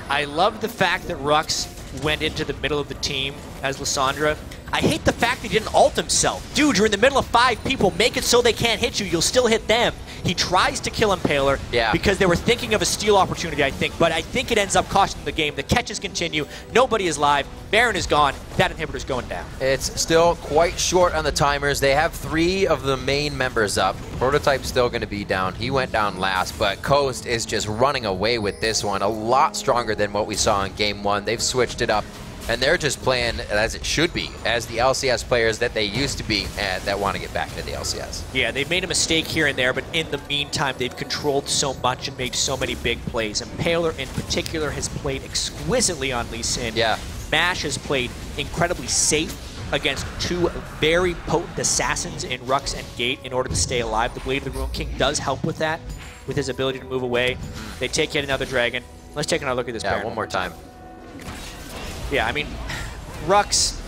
I love the fact that Rux went into the middle of the team as Lissandra. I hate the fact that he didn't ult himself. Dude, you're in the middle of 5 people. Make it so they can't hit you. You'll still hit them. He tries to kill Impaler because they were thinking of a steal opportunity, I think. But I think it ends up costing the game. The catches continue. Nobody is live. Baron is gone. That inhibitor's going down. It's still quite short on the timers. They have 3 of the main members up. Prototype's still going to be down. He went down last, but Coast is just running away with this one. A lot stronger than what we saw in Game 1. They've switched it up. And they're just playing as it should be, as the LCS players that they used to be and that want to get back into the LCS. Yeah, they've made a mistake here and there, but in the meantime, they've controlled so much and made so many big plays. And Impaler in particular has played exquisitely on Lee Sin. Yeah. Mash has played incredibly safe against 2 very potent assassins in Rux and Gate in order to stay alive. The Blade of the Rune King does help with that, with his ability to move away. They take yet another dragon. Let's take another look at this Baron. One more time. Yeah, I mean, Rux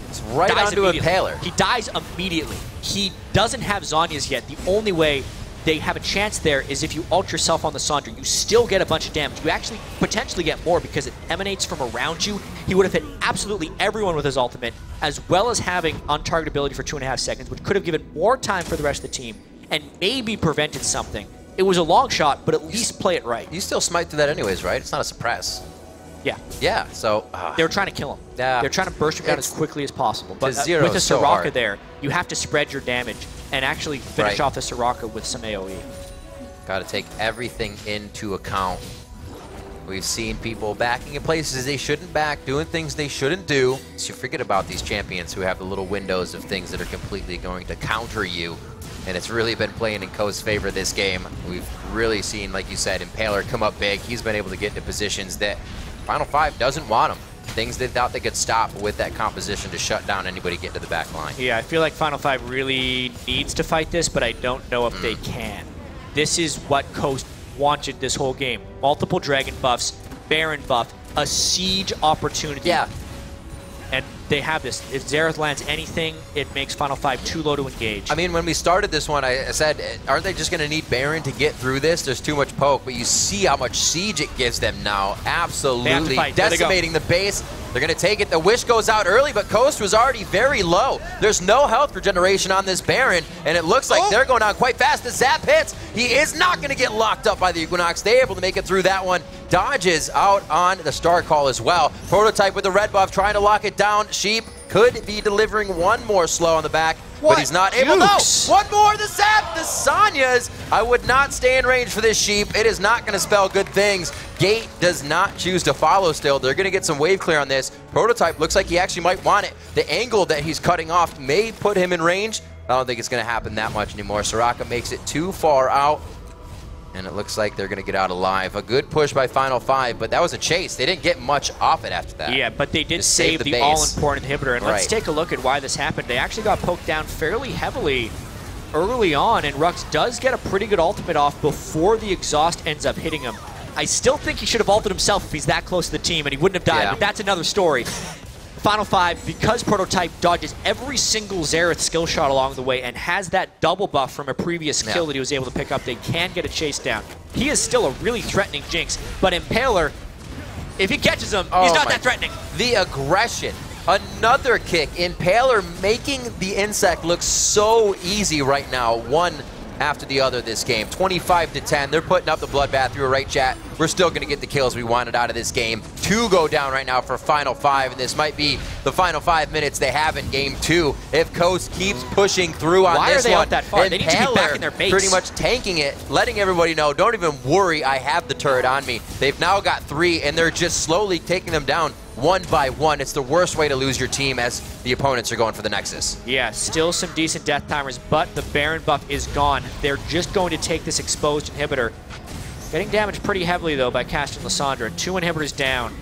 it's right onto Impaler. He dies immediately. He doesn't have Zhonya's yet. The only way they have a chance there is if you ult yourself on the Sandra. You still get a bunch of damage. You actually potentially get more because it emanates from around you. He would have hit absolutely everyone with his ultimate, as well as having on-target for 2.5 seconds, which could have given more time for the rest of the team and maybe prevented something. It was a long shot, but at least play it right. You still smite through that anyways, right? It's not a suppress. Yeah. Yeah, so... they were trying to kill him. Yeah. They're trying to burst him down as quickly as possible. But with a Soraka there, you have to spread your damage and actually finish off the Soraka with some AoE. Got to take everything into account. We've seen people backing in places they shouldn't back, doing things they shouldn't do. So you forget about these champions who have the little windows of things that are completely going to counter you. And it's really been playing in Coast's favor this game. We've really seen, like you said, Impaler come up big. He's been able to get into positions that Final 5 doesn't want him. things they thought they could stop with that composition to shut down anybody getting to the back line. Yeah, I feel like Final Five really needs to fight this, but I don't know if they can. This is what Coast wanted this whole game. Multiple Dragon buffs, Baron buff, a siege opportunity. Yeah. And they have this. If Xerath lands anything, it makes Final Five too low to engage. I mean, when we started this one, I said, aren't they just going to need Baron to get through this? There's too much poke, but you see how much siege it gives them now. Absolutely decimating the base. They're going to take it. The wish goes out early, but Coast was already very low. There's no health regeneration on this Baron, and it looks like they're going on quite fast. The Zap hits. He is not going to get locked up by the Equinox. They're able to make it through that one. Dodges out on the Star Call as well. Prototype with the red buff trying to lock it down. Sheep could be delivering one more slow on the back, but he's not able. No, one more, the Zap, the Sanyas. I would not stay in range for this Sheep. It is not going to spell good things. Gate does not choose to follow still. They're going to get some wave clear on this. Prototype looks like he actually might want it. The angle that he's cutting off may put him in range. I don't think it's going to happen that much anymore. Soraka makes it too far out, and it looks like they're going to get out alive. A good push by Final Five, but that was a chase. They didn't get much off it after that. Yeah, but they did save the all-important inhibitor. And let's take a look at why this happened. They actually got poked down fairly heavily early on, and Rux does get a pretty good ultimate off before the exhaust ends up hitting him. I still think he should have ulted himself if he's that close to the team, and he wouldn't have died, but that's another story. Final Five, because Prototype dodges every single Xerath skill shot along the way and has that double buff from a previous kill that he was able to pick up, they can get a chase down. He is still a really threatening Jinx, but Impaler, if he catches him, he's not that threatening. The aggression. Another kick. Impaler making the insect look so easy right now. One after the other this game. 25-10. They're putting up the bloodbath. You were right, chat. We're still going to get the kills we wanted out of this game. 2 go down right now for Final Five, and this might be the final 5 minutes they have in Game 2 if Coast keeps pushing through on this one. Why are they out that far? They need to be back in their base. Pretty much tanking it, letting everybody know, don't even worry, I have the turret on me. They've now got 3, and they're just slowly taking them down one by one. It's the worst way to lose your team as the opponents are going for the Nexus. Yeah, still some decent death timers, but the Baron buff is gone. They're just going to take this exposed inhibitor. Getting damaged pretty heavily, though, by casting Lissandra. 2 inhibitors down,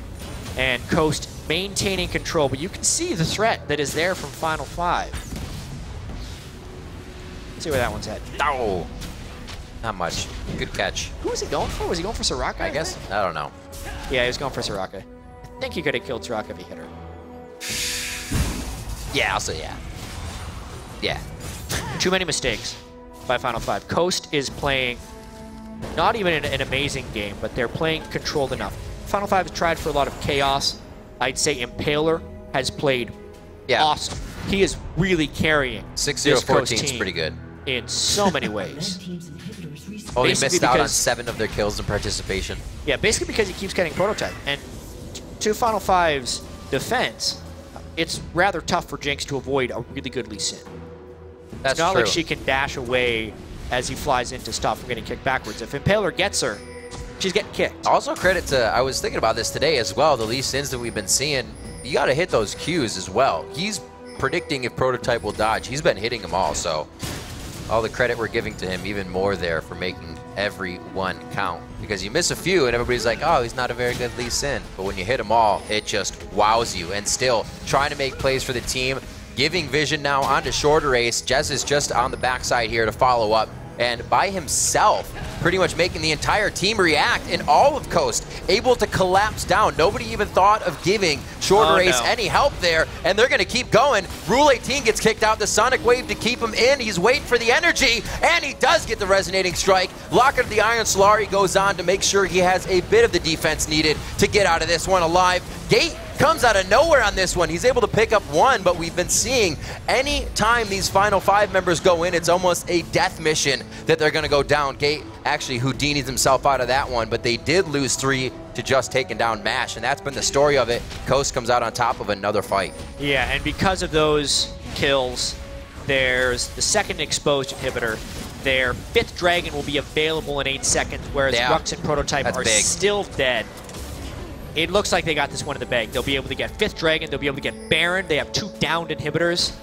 and Coast maintaining control. But you can see the threat that is there from Final Five. Let's see where that one's at. Oh, not much. Good catch. Who was he going for? Was he going for Soraka? I guess. I don't know. Yeah, he was going for Soraka. I think he could have killed Soraka if he hit her. Yeah, I'll say yeah. Yeah. Too many mistakes by Final Five. Coast is playing not even an amazing game, but they're playing controlled enough. Final Five has tried for a lot of chaos. I'd say Impaler has played awesome. He is really carrying 6-0-14 is pretty good in so many ways. Only missed out on 7 of their kills in participation. Yeah, basically because he keeps getting Prototype. And to Final Five's defense, it's rather tough for Jinx to avoid a really good Lee Sin. It's not like she can dash away as he flies in to stop from getting kicked backwards. If Impaler gets her, she's getting kicked. Also credit to, I was thinking about this today as well, the Lee Sins that we've been seeing, you got to hit those Qs as well. He's predicting if Prototype will dodge. He's been hitting them all, so all the credit we're giving to him, even more there for making every one count. Because you miss a few and everybody's like, oh, he's not a very good Lee Sin. But when you hit them all, it just wows you. And still trying to make plays for the team, giving vision now onto shorter race. Jez is just on the backside here to follow up. And by himself, pretty much making the entire team react, and all of Coast able to collapse down. Nobody even thought of giving Shorter Race any help there, and they're going to keep going. Rule 18 gets kicked out, the Sonic Wave to keep him in. He's waiting for the energy, and he does get the Resonating Strike. Locket of the Iron Solari goes on to make sure he has a bit of the defense needed to get out of this one alive. Gate comes out of nowhere on this one. He's able to pick up 1, but we've been seeing any time these Final Five members go in, it's almost a death mission that they're going to go down. Gate actually Houdini's himself out of that one, but they did lose 3 to just taking down MASH, and that's been the story of it. Coast comes out on top of another fight. Yeah, and because of those kills, there's the second exposed inhibitor. Their 5th dragon will be available in 8 seconds, whereas Rux and Prototype are still dead. It looks like they got this one in the bag. They'll be able to get 5th Dragon. They'll be able to get Baron. They have 2 downed inhibitors.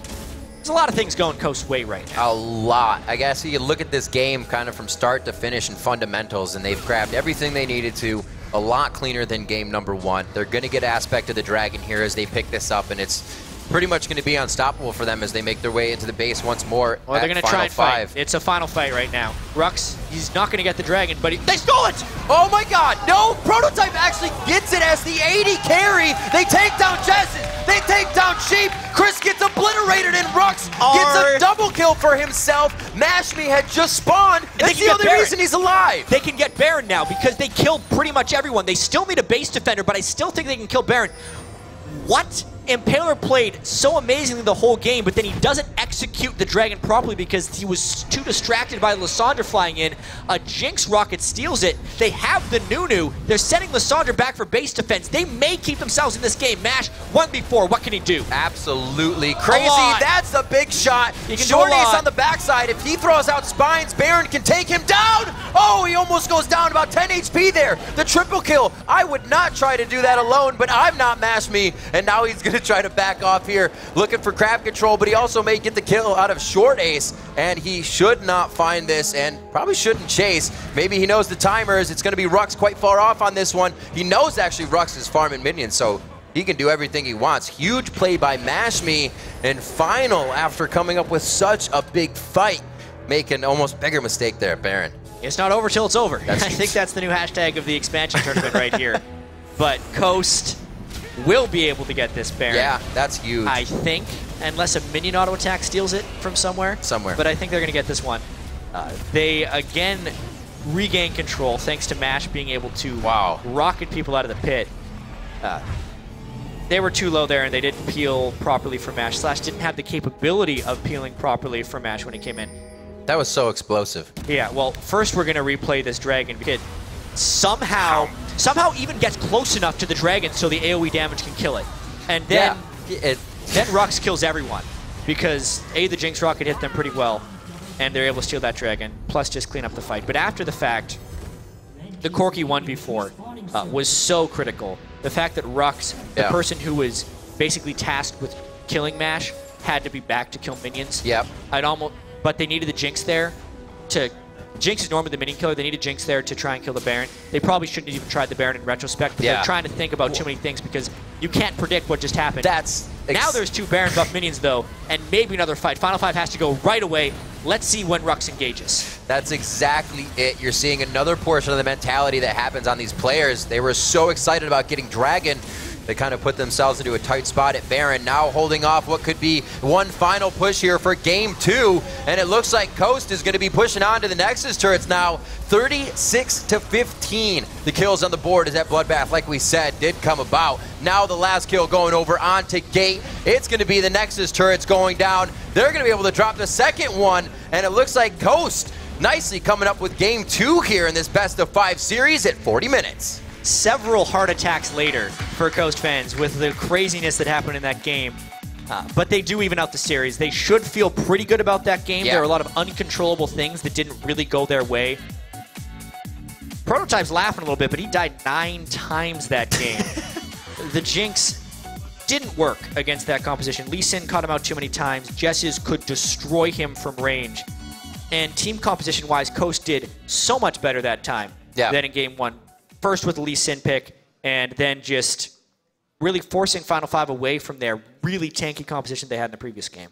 There's a lot of things going Coast's way right now. A lot. I guess you look at this game kind of from start to finish in fundamentals, and they've grabbed everything they needed to. a lot cleaner than game number 1. They're going to get aspect of the Dragon here as they pick this up, and it's pretty much going to be unstoppable for them as they make their way into the base once more. Well, they're going to try and fight. It's a final fight right now. Rux, he's not going to get the Dragon, but they stole it! Oh my god, no! Prototype actually gets it as the 80 carry. They take down Jesses. They take down Sheep. Chris gets obliterated, and Rux gets a double kill for himself. Mashme had just spawned. That's the only reason he's alive. They can get Baron now because they killed pretty much everyone. They still need a base defender, but I still think they can kill Baron. What? Impaler played so amazingly the whole game, but then he doesn't execute the Dragon properly because he was too distracted by Lysandre flying in. A Jinx rocket steals it. They have the Nunu. They're sending Lysandre back for base defense. They may keep themselves in this game. Mash, 1v4, what can he do? Absolutely crazy. That's a big shot. Short Ace on the backside. If he throws out Spines, Baron can take him down. Oh, he almost goes down about 10 HP there. The triple kill. I would not try to do that alone, but I'm not Mashme, and now he's going to try to back off here, looking for crab control, but he also may get the kill out of Short Ace, and he should not find this and probably shouldn't chase. Maybe he knows the timers. It's going to be Rux quite far off on this one. He knows actually Rux is farming minions, so he can do everything he wants. Huge play by Mashme, and Final, after coming up with such a big fight, make an almost bigger mistake there, Baron. It's not over till it's over. I think that's the new hashtag of the expansion tournament right here. But Coast will be able to get this Baron. Yeah, that's huge. I think, unless a minion auto attack steals it from somewhere. But I think they're going to get this one. They, again, regain control thanks to Mash being able to rocket people out of the pit. They were too low there, and they didn't peel properly for Mash. Slash didn't have the capability of peeling properly for Mash when he came in. That was so explosive. Yeah, well, first we're going to replay this Dragon. Kid somehow even gets close enough to the Dragon so the AoE damage can kill it. And then, then Rux kills everyone because the Jinx rocket hit them pretty well, and they're able to steal that Dragon, plus just clean up the fight. But after the fact, the Corki 1v4 was so critical. The fact that Rux, the person who was basically tasked with killing Mash, had to be back to kill minions. Yep. But they needed the Jinx there to... Jinx is normally the minion killer. They needed Jinx there to try and kill the Baron. They probably shouldn't have even tried the Baron in retrospect, but they're trying to think about too many things because you can't predict what just happened. Now there's 2 Baron buff minions, though, and maybe another fight. Final 5 has to go right away. Let's see when Rux engages. That's exactly it. You're seeing another portion of the mentality that happens on these players. They were so excited about getting Dragon. They kind of put themselves into a tight spot at Baron, now holding off what could be one final push here for game 2. And it looks like Coast is going to be pushing on to the Nexus turrets now, 36-15. The kills on the board as that Bloodbath, like we said, did come about. Now the last kill going over onto Gate. It's going to be the Nexus turrets going down. They're going to be able to drop the second one, and it looks like Coast nicely coming up with game 2 here in this best of 5 series at 40 minutes. Several heart attacks later for Coast fans with the craziness that happened in that game. But they do even out the series. They should feel pretty good about that game. There are a lot of uncontrollable things that didn't really go their way. Prototype's laughing a little bit, but he died 9 times that game. The Jinx didn't work against that composition. Lee Sin caught him out too many times. Jesses could destroy him from range. And team composition-wise, Coast did so much better that time than in game 1. First with the Lee Sin pick, and then just really forcing Final 5 away from their really tanky composition they had in the previous game.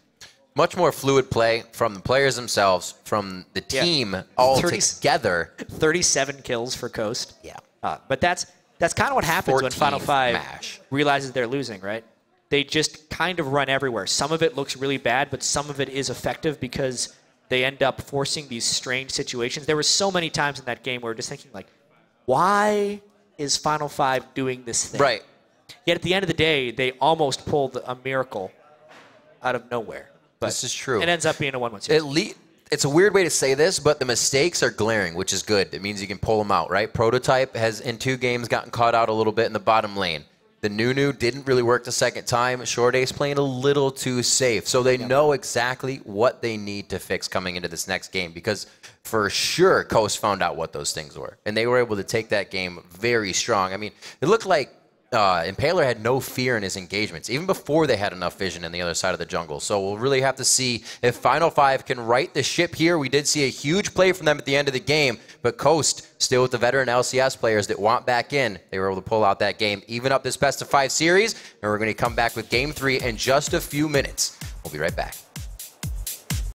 Much more fluid play from the players themselves, from the team all together. 37 kills for Coast. Yeah. But that's kind of what happens when Final 5 realizes they're losing, right? They just kind of run everywhere. Some of it looks really bad, but some of it is effective because they end up forcing these strange situations. There were so many times in that game where we're just thinking, like, why is Final 5 doing this thing? Right. Yet at the end of the day, they almost pulled a miracle out of nowhere. But this is true. It ends up being a 1-1 series. It's a weird way to say this, but the mistakes are glaring, which is good. It means you can pull them out, right? Prototype has, in 2 games, gotten caught out a little bit in the bottom lane. The Nunu didn't really work the second time. Short Ace playing a little too safe. So they know exactly what they need to fix coming into this next game because for sure Coast found out what those things were. And they were able to take that game very strong. I mean, it looked like Impaler had no fear in his engagements, even before they had enough vision in the other side of the jungle. So we'll really have to see if Final 5 can right the ship here. We did see a huge play from them at the end of the game, but Coast, still with the veteran LCS players that want back in, they were able to pull out that game, even up this best-of-5 series, and we're going to come back with Game 3 in just a few minutes. We'll be right back.